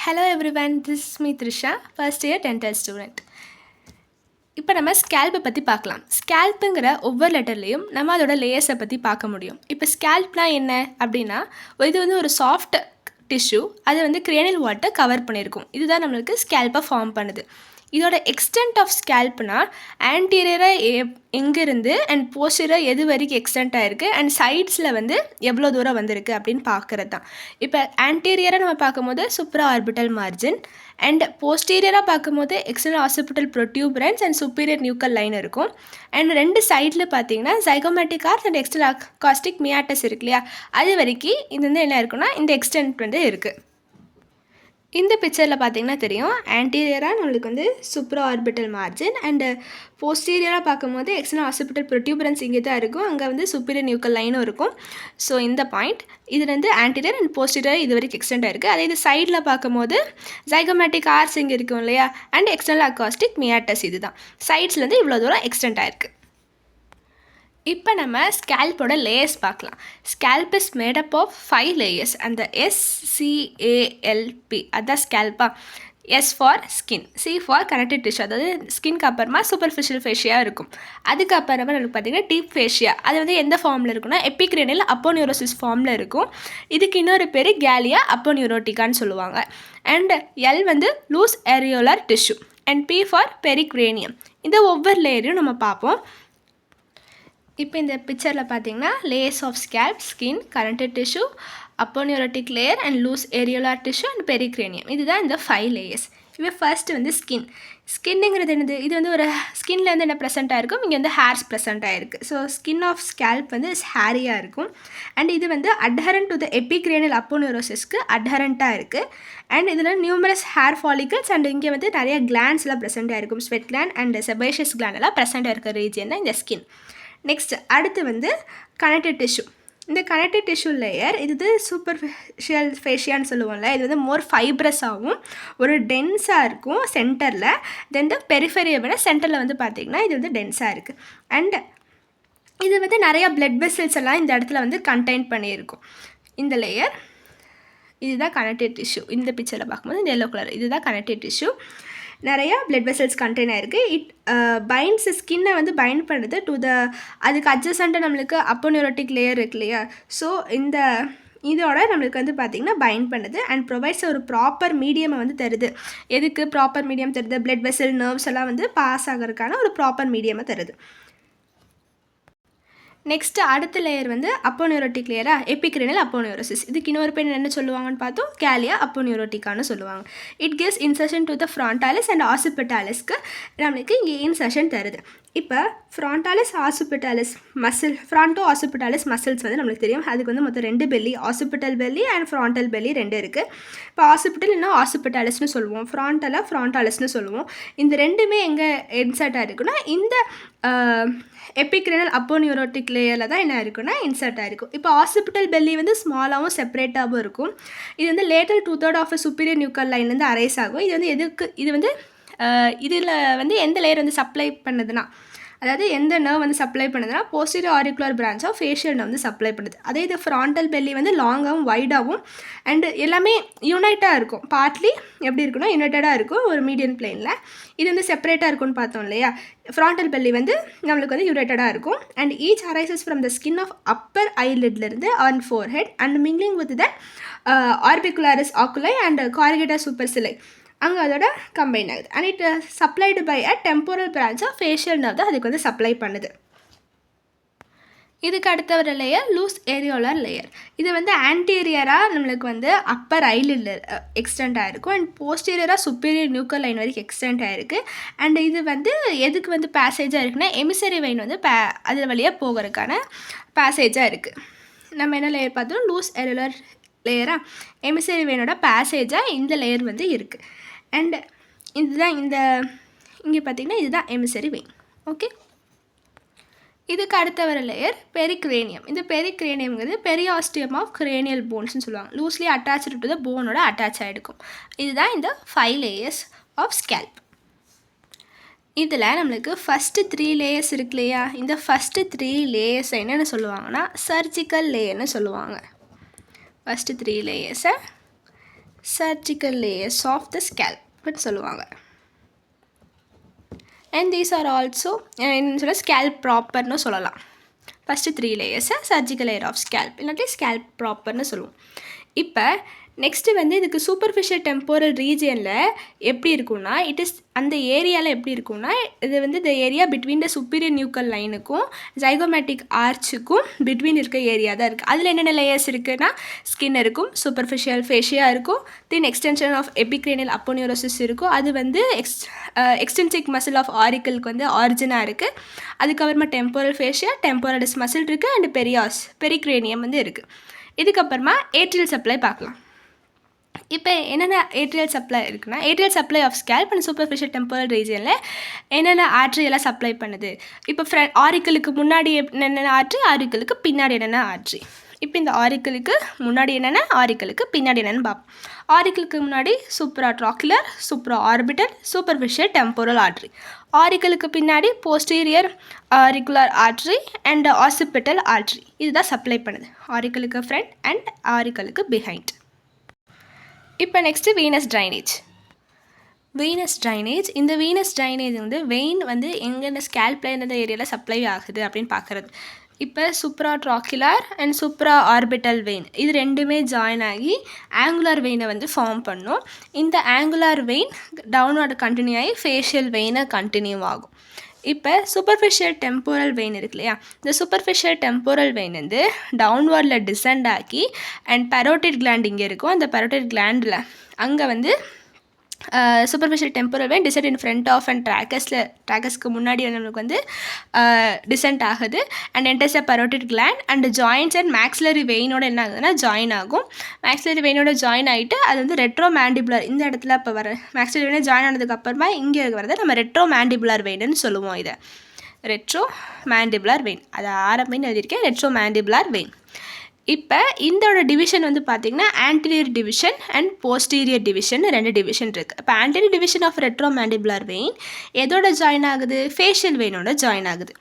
Hello everyone, this is me Trisha, first year dental student. இப்போ நம்ம ஸ்கேல்ப்பை பற்றி பார்க்கலாம். ஸ்கேல்ப்புங்கிற ஒவ்வொரு லெட்டர்லேயும் நம்ம அதோட லேயர்ஸை பற்றி பார்க்க முடியும். இப்போ ஸ்கேல்ப்னால் என்ன அப்படின்னா, இது வந்து ஒரு சாஃப்ட் டிஷ்யூ, அது வந்து கிரேனியல் வாட்டை கவர் பண்ணியிருக்கும். இதுதான் நம்மளுக்கு ஸ்கேல்ப்பை ஃபார்ம் பண்ணுது. இதோட எக்ஸ்டென்ட் ஆஃப் ஸ்கேல்ப்னா ஆன்டீரியராக எங்கேருந்து அண்ட் போஸ்டீரியராக எது வரைக்கும் எக்ஸ்டென்ட் ஆகிருக்கு அண்ட் சைட்ஸில் வந்து எவ்வளோ தூரம் வந்திருக்கு அப்படின்னு பார்க்குறது தான். இப்போ ஆன்டீரியராக நம்ம பார்க்கும்போது சூப்பரா ஆர்பிட்டல் மார்ஜின் அண்ட் போஸ்டீரியராக பார்க்கும்போது external occipital protuberance and superior nuchal line இருக்கும். அண்ட் ரெண்டு சைடில் பார்த்தீங்கன்னா zygomatic arch and external acoustic meatus இருக்கு இல்லையா, அது வரைக்கும் இது வந்து என்ன இருக்குன்னா இந்த எக்ஸ்டென்ட் வந்து இருக்குது. இந்த பிக்சரில் பார்த்தீங்கன்னா தெரியும், ஆன்டீரியராக நம்மளுக்கு வந்து சூப்பரா ஆர்பிட்டல் மார்ஜின் அண்டு போஸ்டீரியராக பார்க்கும்போது எக்ஸ்டர்னல் ஆசிபிட்டல் ப்ரோடியூபரன்ஸ் இங்கே தான் இருக்கும், அங்கே வந்து சுப்பீரியர் நியூக்கல் லைனும் இருக்கும். ஸோ இந்த பாயிண்ட் இது வந்து ஆன்டீரியர் அண்ட் போஸ்டீரியர் இது வரைக்கும் எக்ஸ்டெண்ட் ஆகிருக்கு. அதே இது சைடில் பார்க்கும்போது ஜைகோமேட்டிக் ஆர்ச் இங்கே இருக்கும் இல்லையா, அண்ட் எக்ஸ்டர்னல் அகாஸ்டிக் மியாட்டஸ் இது தான் சைட்ஸ்லேருந்து இவ்வளோ தூரம் எக்ஸ்டெண்ட் ஆகிருக்கு. இப்போ நம்ம ஸ்கேல்ப்போட லேயர்ஸ் பார்க்கலாம். Scalp is made up of 5 layers. அந்த SCALP அதுதான் ஸ்கேல்ப்பா. S for skin, C for connective tissue, அதாவது ஸ்கின்க்கு அப்புறமா சூப்பர்ஃபிஷியல் ஃபேஷியா இருக்கும். அதுக்கப்புறமா நமக்கு பார்த்தீங்கன்னா டீப் ஃபேஷியா, அது வந்து எந்த ஃபார்மில் இருக்குன்னா எபிக்ரேனியல் அப்போனியூரோசிஸ் ஃபார்மில் இருக்கும். இதுக்கு இன்னொரு பேர் கேலியா அப்போனியூரோட்டிகான்னு சொல்லுவாங்க. அண்ட் L வந்து loose areolar tissue and P for pericranium. இந்த ஒவ்வொரு லேயரையும் நம்ம பார்ப்போம். இப்போ இந்த பிக்சரில் பார்த்தீங்கன்னா layers of scalp, skin, connective tissue, aponeurotic layer and loose areolar tissue and pericranium, இதுதான் இந்த 5 லேயர்ஸ். இப்போ ஃபர்ஸ்ட் வந்து ஸ்கின். ஸ்கின்னுங்கிறது என்னது, இது வந்து ஒரு ஸ்கின்ல வந்து என்ன ப்ரெசென்ட் ஆகிருக்கும், இங்கே வந்து ஹேர்ஸ் ப்ரெசென்ட் ஆகிருக்கு. ஸோ ஸ்கின் ஆஃப் ஸ்கேல்ப் வந்து ஹேரியாக இருக்கும். அண்ட் இது வந்து அட்ஹரண்ட் டு த எபிக்ரேனியல் அப்போனியூரோசிஸ்க்கு அட்ஹரண்ட்டாக இருக்குது. அண்ட் இதில் நியூமரஸ் ஹேர் ஃபாலிகல்ஸ் அண்ட் இங்கே வந்து நிறைய கிளாண்ட்ஸ்லாம் ப்ரெசென்ட் ஆகிருக்கும். Sweat gland and sebaceous gland எல்லாம் ப்ரெசென்ட் ஆகிருக்க ரீஜியன் தான் இந்த ஸ்கின். நெக்ஸ்ட் அடுத்து வந்து கனெக்டிவ் டிஷ்யூ. இந்த கனெக்டிவ் டிஷ்யூ லேயர் இது சூப்பர்ஃபிஷியல் ஃபேஷியான்னு சொல்லுவோம்ல, இது வந்து மோர் ஃபைப்ரஸாகவும் ஒரு டென்ஸாக இருக்கும் சென்டரில். தென் த பெரிஃபெரியை விட சென்டரில் வந்து பார்த்திங்கன்னா இது வந்து டென்ஸாக இருக்குது. அண்ட் இது வந்து நிறையா பிளட் வெசல்ஸ் எல்லாம் இந்த இடத்துல வந்து கண்டெயின் பண்ணியிருக்கும். இந்த லேயர் இதுதான் கனெக்டிவ் டிஷ்யூ. இந்த பிக்சரில் பார்க்கும்போது இந்த எல்லோ கலர் இதுதான் கனெக்டிவ் டிஷ்யூ. நிறையா பிளட் வெசல்ஸ் கண்டெயின் ஆகிருக்கு. இட் பைண்ட்ஸ் ஸ்கின்னை வந்து பைண்ட் பண்ணுறது டு த அதுக்கு அட்ஜசண்ட்டாக நம்மளுக்கு அப்போனியூரோட்டிக் லேயர் இருக்கு இல்லையா. ஸோ இந்த இதோட நம்மளுக்கு வந்து பார்த்திங்கன்னா பைண்ட் பண்ணுது அண்ட் ப்ரொவைட்ஸ் ஒரு ப்ராப்பர் மீடியமை வந்து தருது. எதுக்கு ப்ராப்பர் மீடியம் தருது, பிளட் வெசல் நர்வ்ஸ் எல்லாம் வந்து பாஸ் ஆகிறதுக்கான ஒரு ப்ராப்பர் மீடியமை தருது. நெக்ஸ்ட்டு அடுத்த லேயர் வந்து அப்போனியூரோட்டிக் லேயரா, எபிக்ரேனியல் அப்போனியூரோசிஸ். இதுக்கு இன்னொரு பேர் என்ன சொல்லுவாங்கன்னு பார்த்தோம், கேலியா அப்போனியூரோட்டிக்கான்னு சொல்லுவாங்க. It gives insertion to the frontalis and ஆசிபிட்டாலிஸ்க்கு நம்மளுக்கு இங்கே இன்சர்ஷன் தருது. இப்போ frontalis occipitalis muscle, fronto occipitalis muscles வந்து நம்மளுக்கு தெரியும். அதுக்கு வந்து மொத்தம் 2 belly, occipital belly and frontal belly 2 இருக்குது. இப்போ ஆசிபிட்டல் இன்னும் ஆசிபிட்டாலிஸ்னு சொல்லுவோம், ஃப்ரான்டாலிஸ்னு சொல்லுவோம். இந்த ரெண்டுமே எங்கே இன்சர்ட்டாக இருக்குன்னா இந்த எபிக்ரேனியல் அப்போனியூரோட்டிக் லேயரில் தான் என்ன இருக்குன்னா இன்சர்ட் ஆகிருக்கும். இப்போ ஆசிபிட்டல் பெல்லி வந்து ஸ்மாலாகவும் செப்பரேட்டாகவும் இருக்கும். இது வந்து லேட்டர் 2/3 ஆஃப் சுப்பீரியர் நியூக்கல் லைன்லேருந்து அரைஸ் ஆகும். இது வந்து எதுக்கு, இது வந்து இதில் வந்து எந்த லேயர் வந்து சப்ளை பண்ணுதுன்னா, அதாவது எந்த நர்வ் வந்து சப்ளை பண்ணுதுன்னா posterior auricular branch of facial nerve வந்து சப்ளை பண்ணுது. அதே இது ஃப்ரான்டல் பெல்லி வந்து லாங்காகவும் வைடாகவும் அண்டு எல்லாமே யுனைட்டாக இருக்கும். பார்ட்லி எப்படி இருக்குன்னா யுனைட்டடாக இருக்கும் ஒரு மீடியன் பிளேனில். இது வந்து செப்பரேட்டாக இருக்கும்னு பார்த்தோம் இல்லையா. ஃப்ரான்டல் பெல்லி வந்து நம்மளுக்கு வந்து யுனைட்டடாக இருக்கும். And each arises from the skin of upper ஐலிட்லேருந்து on forehead and mingling with the orbicularis oculi and corrugator supercilii அங்கே அதோட கம்பைன் ஆகுது. And it supplied by a temporal branch of facial nerve தான் அதுக்கு வந்து சப்ளை பண்ணுது. இதுக்கு அடுத்த ஒரு லேயர் லூஸ் ஏரியோலர் லேயர். இது வந்து ஆன்டீரியராக நம்மளுக்கு வந்து அப்பர் ஐலில் எக்ஸ்டெண்ட் ஆகிருக்கும் அண்ட் போஸ்டீரியராக சுப்பீரியர் நியூக்கல் லைன் வரைக்கும் எக்ஸ்டெண்ட் ஆகிருக்கு. அண்ட் இது வந்து எதுக்கு வந்து பேசேஜாக இருக்குன்னா எமிசரி வெயின் வந்து அது வழியாக போகிறதுக்கான பேசேஜாக இருக்குது. நம்ம என்ன லேயர் பார்த்தோம், லூஸ் ஏரியோலர் லேயராக எமிசரி வெயினோட பேசேஜாக இந்த லேயர் வந்து இருக்குது. அண்ட் இதுதான் இந்த இங்கே பார்த்திங்கன்னா இதுதான் எமிசரி வெயின். ஓகே, இதுக்கு அடுத்த வர லேயர் பெரிக்ரேனியம். இந்த பெரிக்ரேனியம்ங்கிறது பெரியாஸ்டியம் ஆஃப் கிரேனியல் போன்ஸ்னு சொல்லுவாங்க. லூஸ்லி அட்டாச்சு டு த போனோட அட்டாச் ஆகிருக்கும். இதுதான் இந்த 5 லேயர்ஸ் ஆஃப் ஸ்கேல்ப். இதில் நம்மளுக்கு ஃபஸ்ட்டு 3 லேயர்ஸ் இருக்கு இல்லையா, இந்த ஃபஸ்ட்டு 3 லேயர்ஸ் என்னென்னு சொல்லுவாங்கன்னா சர்ஜிக்கல் லேயர்னு சொல்லுவாங்க. ஃபஸ்ட்டு 3 லேயர்ஸை சர்ஜிக்கல் லேயர்ஸ் ஆஃப் த ஸ்கேல்ப்னு சொல்லுவாங்க. அண்ட் தீஸ் ஆர் ஆல்சோ என்ன சொல்ல ஸ்கேல்ப் ப்ராப்பர்னு சொல்லலாம். ஃபஸ்ட்டு 3 லேயர்ஸை சர்ஜிக்கல் லேயர் ஆஃப் ஸ்கேல்ப் இல்லாட்டி ஸ்கேல்ப் ப்ராப்பர்னு சொல்லுவோம். இப்போ நெக்ஸ்ட்டு வந்து இதுக்கு சூப்பர்ஃபிஷியல் டெம்போரல் ரீஜியனில் எப்படி இருக்கும்னா அந்த ஏரியாவில் எப்படி இருக்கும்னா இது வந்து இந்த area between the superior nuchal லைனுக்கும் ஜைகோமேட்டிக் ஆர்ச்சுக்கும் பிட்வீன் இருக்க ஏரியா தான் இருக்குது. அதில் என்னென்ன லேயர்ஸ் இருக்குன்னா ஸ்கின் இருக்கும், சூப்பர்ஃபிஷியல் ஃபேஷியா இருக்கும், தென் எக்ஸ்டென்ஷன் ஆஃப் எபிக்ரேனியல் அப்போனியூரோசிஸ் இருக்கும். அது வந்து எக்ஸ்டென்சிக் மசில் ஆஃப் ஆரிக்கலுக்கு வந்து ஆரிஜினாக இருக்குது. அதுக்கப்புறமா டெம்போரல் ஃபேஷியா, டெம்போரலிஸ் மசில் இருக்குது, அண்ட் பெரிக்ரேனியம் வந்து இருக்குது. இதுக்கப்புறமா ஏட்ரியல் சப்ளை பார்க்கலாம். இப்போ என்னென்ன ஏட்ரியல் சப்ளை இருக்குன்னா arterial supply of scalp and superficial temporal ரீஜியனில் என்னென்ன ஆர்ட்ரியெல்லாம் சப்ளை பண்ணுது. இப்போ ஆரிக்கலுக்கு முன்னாடி என்னென்ன ஆர்ட்ரி, ஆரிக்கலுக்கு பின்னாடி என்னென்ன ஆர்ட்ரி. இப்போ இந்த ஆரிக்கலுக்கு முன்னாடி என்னென்ன, ஆரிக்கலுக்கு பின்னாடி என்னென்னு பார்ப்போம். ஆரிக்கலுக்கு முன்னாடி சூப்ரா ட்ராக்குலர், சூப்ரா ஆர்பிட்டல், சூப்பர்ஃபிஷியல் டெம்போரல் ஆர்ட்ரி. ஆரிக்கலுக்கு பின்னாடி posterior auricular artery and occipital artery. இதுதான் சப்ளை பண்ணுது ஆரிக்கலுக்கு ஃப்ரண்ட் அண்ட் ஆரிக்கலுக்கு பிஹைண்ட். இப்போ நெக்ஸ்ட்டு வீனஸ் ட்ரைனேஜ். இந்த வீனஸ் ட்ரைனேஜ் வந்து வெயின் வந்து எங்கென்ன ஸ்கேல்ப்ல எந்த ஏரியாவில் சப்ளை ஆகுது அப்படின்னு பார்க்குறது. இப்போ சூப்ரா ட்ராக்குலர் அண்ட் சூப்ரா ஆர்பிட்டல் வெயின் இது ரெண்டுமே ஜாயின் ஆகி ஆங்குலர் வெயினை வந்து ஃபார்ம் பண்ணும். இந்த ஆங்குலர் வெயின் டவுன்வார்டு கண்டினியூ ஆகி ஃபேஷியல் வெயினை கண்டினியூ ஆகும். இப்போ சூப்பர்ஃபிஷியல் டெம்போரல் வெயின் இருக்கு இல்லையா, இந்த சூப்பர்ஃபிஷியல் டெம்போரல் வெயின் வந்து டவுன்வார்டில் டிசெண்ட் ஆகி அண்ட் பரோட்டிட் கிளாண்ட் இங்கே இருக்கும். அந்த பரோட்டிட் கிளாண்டில் அங்கே வந்து superficial temporal vein descend in front of and ட்ராக்கஸ்க்கு முன்னாடி நம்மளுக்கு வந்து டிசெண்ட் ஆகுது and enters a parotid gland and joins and maxillary வெயினோட என்ன ஆகுதுன்னா ஜாயின் ஆகும். மேக்ஸிலரி வெயினோட ஜாயின் ஆகிட்டு அது வந்து ரெட்ரோ மேண்டிபுலர் இந்த இடத்துல இப்போ வர மேக்ஸிலரி வெயினை ஜாயின் ஆனதுக்கப்புறமா இங்கே வரதை நம்ம ரெட்ரோ மேண்டிபுலர் வெயின்னு சொல்லுவோம். இதை ரெட்ரோ மேண்டிபுலர் வெயின், அதை ஆரம்பின்னு எழுதியிருக்கேன், ரெட்ரோ மேண்டிபுலர் வெயின். இப்போ இதோட டிவிஷன் வந்து பார்த்திங்கன்னா anterior division and posterior division 2 division இருக்குது. இப்போ anterior division of retro mandibular vein எதோட ஜாயின் ஆகுது, ஃபேஷியல் வெயினோட ஜாயின் ஆகுது.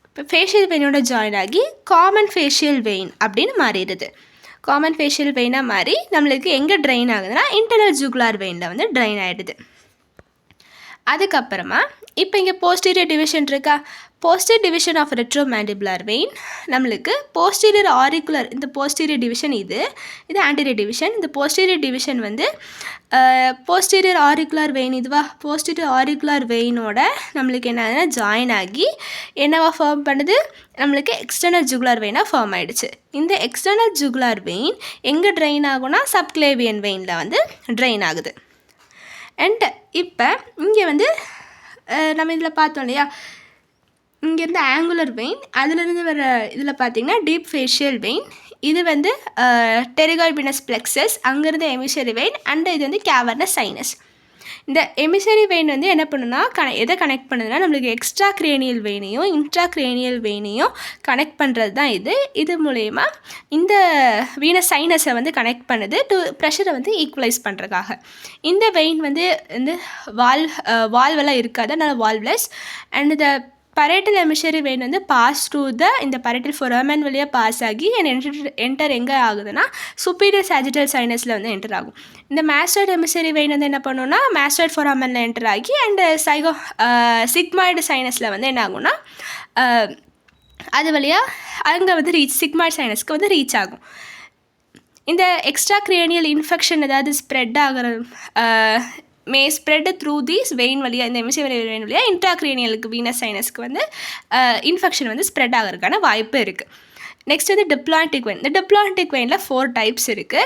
இப்போ ஃபேஷியல் வெயினோட ஜாயின் ஆகி காமன் ஃபேஷியல் வெயின் அப்படின்னு மாறிடுது. காமன் ஃபேஷியல் வெயினாக மாறி நம்மளுக்கு எங்கே ட்ரைன் ஆகுதுன்னா இன்டர்னல் ஜூகுலார் வெயினில் வந்து ட்ரைன் ஆகிடுது. அதுக்கப்புறமா இப்போ இங்கே போஸ்டீரியர் டிவிஷன் இருக்கா, posterior division of retro mandibular vein நம்மளுக்கு போஸ்டீரியர் ஆரிக்குலர், இந்த போஸ்டீரியர் டிவிஷன் இது ஆன்டீரியர் டிவிஷன். இந்த போஸ்டீரியர் டிவிஷன் வந்து போஸ்டீரியர் ஆரிக்குலர் வெயின் இதுவா, போஸ்டீரியர் ஆரிக்குலர் வெயினோட நம்மளுக்கு என்ன ஜாயின் ஆகி என்னவா ஃபார்ம் பண்ணுது, நம்மளுக்கு எக்ஸ்டர்னல் ஜுகுலார் வெயினாக ஃபார்ம் ஆகிடுச்சு. இந்த எக்ஸ்டர்னல் ஜுகுலார் வெயின் எங்கே ட்ரெயின் ஆகும்னா சப்க்ளேவியன் வெயினில் வந்து ட்ரெயின் ஆகுது. அண்ட் இப்போ இங்கே வந்து நம்ம இதில் பார்த்தோம் இல்லையா, இங்கேருந்து ஆங்குலர் வெயின், அதிலிருந்து வர இதில் பார்த்திங்கன்னா டீப் ஃபேஷியல் வெயின், இது வந்து டெரிகாய்ட் வீனஸ் பிளெக்ஸஸ், அங்கேருந்து எமிஷரி வெயின் அண்ட் இது வந்து கேவர்னஸ் சைனஸ். இந்த எமிஷரி வெயின் வந்து என்ன பண்ணுன்னா எதை கனெக்ட் பண்ணுதுன்னா நம்மளுக்கு எக்ஸ்ட்ரா கிரேனியல் வெயினையும் இன்ட்ரா கிரேனியல் வெயினையும் கனெக்ட் பண்ணுறது தான் இது மூலயமா இந்த வீனஸ் சைனஸை வந்து கனெக்ட் பண்ணுது ப்ரெஷரை வந்து ஈக்குவலைஸ் பண்ணுறதுக்காக. இந்த வெயின் வந்து வால்வெல்லாம் இருக்காது, அதனால் வால்வ்லெஸ். அண்ட் இந்த பரேட்டல் எமிஷரி வெயின் வந்து பாஸ் த்ரூ இந்த பரேட்டல் ஃபொராமன் வழியாக பாஸ் ஆகி என்டர் எங்கே ஆகுதுன்னா சுப்பீரியர் சாஜிட்டல் சைனஸில் வந்து என்டர் ஆகும். இந்த மாஸ்டாய்டு எமிஷரி வெயின் வந்து என்ன பண்ணுன்னா மாஸ்டாய்டு ஃபொராமனில் என்டர் ஆகி அண்ட் சிக்மாய்டு சைனஸில் வந்து என்ன ஆகும்னா அது வழியாக அங்கே வந்து சிக்மாய்டு சைனஸ்க்கு வந்து ரீச் ஆகும். இந்த எக்ஸ்ட்ரா கிரேனியல் இன்ஃபெக்ஷன் ஏதாவது ஸ்ப்ரெட் ஆகிற மே ஸ்ப்ரெட் த்ரூ தீஸ் வெயின் வழியாக, இந்த எமிஷரி வெயின் வழியாக இன்ட்ராக்ரேனியலுக்கு வீனஸ் சைனஸ்க்கு வந்து இன்ஃபெக்ஷன் வந்து ஸ்ப்ரெட் ஆகிறதுக்கான வாய்ப்பு இருக்குது. நெக்ஸ்ட் வந்து டிப்ளான்டிக் வெயின். இந்த டிப்ளான்டிக் வெயினில் 4 டைப்ஸ் இருக்குது.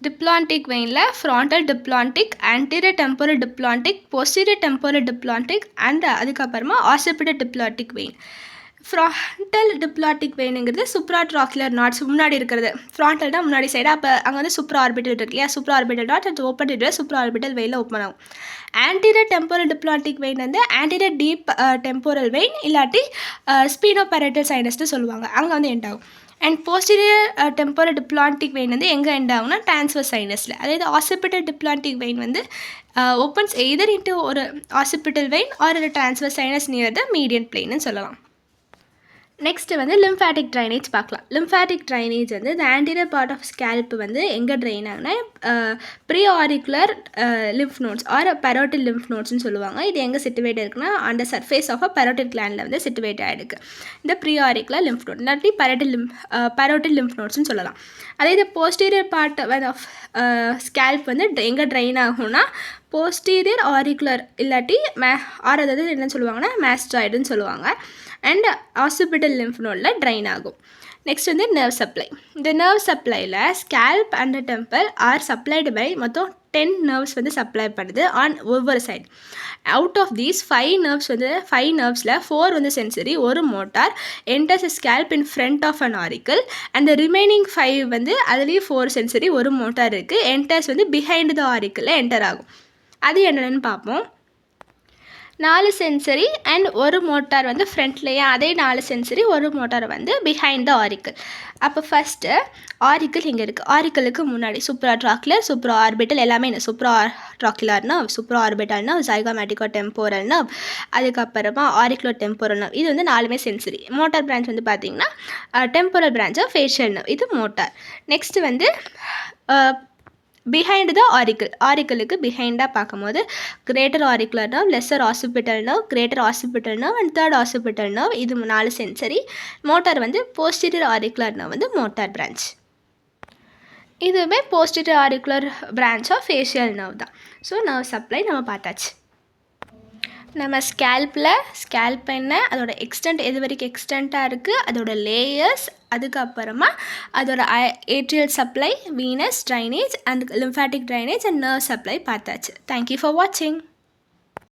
டிப்ளான்டிக் வெயினில் frontal diploic, anterior temporal diploic, posterior temporal diploic and அதுக்கப்புறமா occipital diploic vein. Frontal diploic வெயினுங்கிறது சூப்ரா ட்ராக்குலர் நாட்ஸ் முன்னாடி இருக்கிறது. ஃப்ராண்டல் தான் முன்னாடி சைடு, அப்போ அங்கே வந்து சூப்ரா ஆர்பிட்டல் இருக்கு இல்லையா, சூப்ரா ஆர்பிட்டல் நாட் அது ஓப்பன் இட்டு சூப்ரா ஆர்பிட்டல் வெயினில் ஓப்பன் ஆகும். ஆன்டீரியர் டெம்போரல் டிப்ளாட்டிக் வெயின் வந்து ஆன்டீரியர் டீப் டெம்போரல் வெயின் இல்லாட்டி ஸ்பீனோபரேட்டல் சைனஸ்னு சொல்லுவாங்க, அங்கே வந்து எண்ட் ஆகும். And posterior temporal diploic vein வந்து எங்கே எண்ட் ஆகும்னா டிரான்ஸ்வர்ஸ் சைனஸில். அதாவது ஆசிபிட்டல் டிப்ளான்டிக் வெயின் வந்து ஓப்பன்ஸ் எய்தர் இன்ட்டு ஒரு ஆசிபிட்டல் வெயின் ஆர் ஒரு transverse sinus near the median பிளேன்னு சொல்லலாம். நெக்ஸ்ட்டு வந்து லிம்ஃபேட்டிக் ட்ரைனேஜ் பார்க்கலாம். லிம்ஃபேட்டிக் ட்ரைனேஜ் வந்து இந்த ஆன்டீரியர் பார்ட் ஆஃப் ஸ்கேல்ப் வந்து எங்கே ட்ரெயின் ஆகுனா pre auricular lymph nodes or parotid lymph நோட்ஸ்னு சொல்லுவாங்க. இது எங்கே சிட்டுவேட் இருக்குன்னா அந்த சர்ஃபேஸ் ஆஃப் பரோட்டிட் கிளாண்டில் வந்து சிட்டுவேட் ஆகிருக்கு இந்த ப்ரீ ஆரிக்குலர் லிம்ஃப் நோட், இல்லாட்டி பரோட்டிட் லிம்ஃப் நோட்ஸ்னு சொல்லலாம். அதே இது போஸ்டீரியர் பார்ட் ஆஃப் ஸ்கேல்ப் வந்து எங்கே ட்ரெயின் ஆகும்னா போஸ்டீரியர் ஆரிக்குலர் இல்லாட்டி அதாவது என்னன்னு சொல்லுவாங்கன்னா மேஸ்டாய்டுன்னு சொல்லுவாங்க. அண்ட் ஆசிபிட்டல் லிம்ஃப் நோடில் ட்ரைன் ஆகும். நெக்ஸ்ட் வந்து நர்வ் சப்ளை. இந்த நர்வ் சப்ளையில் scalp and temple are supplied by மொத்தம் 10 நர்வ்ஸ் வந்து சப்ளை பண்ணுது ஆன் ஒவ்வொரு சைடு. அவுட் ஆஃப் தீஸ் 5 நர்வ்ஸில் 4 வந்து சென்சரி, ஒரு motor enters scalp in front of an auricle. And remaining 5 வந்து அதுலேயும் 4 சென்சரி, ஒரு மோட்டார் இருக்குது. என்டர்ஸ் வந்து பிஹைண்ட் த ஆரிக்கலில் என்டர் ஆகும். அது என்னென்னு பார்ப்போம். 4 சென்சரி அண்ட் ஒரு மோட்டார் வந்து ஃப்ரண்ட்லேயே, அதே 4 சென்சரி ஒரு மோட்டார் வந்து பிஹைண்ட் த ஆரிக்கல். அப்போ ஃபஸ்ட்டு ஆரிக்கல் இங்கே இருக்குது. ஆரிக்கலுக்கு முன்னாடி சூப்ரா ட்ராக்குலர், சூப்ரா ஆர்பிட்டல் எல்லாமே என்ன supra trochlear nerve, supra orbital nerve, zygomatico temporal nerve, அதுக்கப்புறமா ஆரிக்குலோ டெம்போரல் நர்வ். இது வந்து 4மே சென்சரி. மோட்டார் பிரான்ச் வந்து பார்த்திங்கன்னா temporal branch of facial nerve, இது மோட்டார். நெக்ஸ்ட்டு வந்து பிஹைண்ட் த ஆரிக்கலுக்கு பிஹைண்டாக பார்க்கும்போது greater auricular nerve, lesser occipital nerve, greater occipital nerve and third occipital nerve, இது 4 சென்சரி. மோட்டார் வந்து போஸ்டீரியர் ஆரிக்குலர் நர்வ் வந்து மோட்டார் பிரான்ச். இதுவுமே posterior auricular branch of facial nerve தான். ஸோ நர்வ் சப்ளை நம்ம பார்த்தாச்சு. நம்ம ஸ்கேல்ப் என்ன, அதோட எக்ஸ்டென்ட் எது வரைக்கும் எக்ஸ்டென்ட்டாக இருக்குது, அதோட லேயர்ஸ், அதுக்கப்புறமா அதோட atrial supply, Venus drainage and lymphatic drainage and nerve supply பார்த்தாச்சு. தேங்க்யூ ஃபார் வாட்சிங்.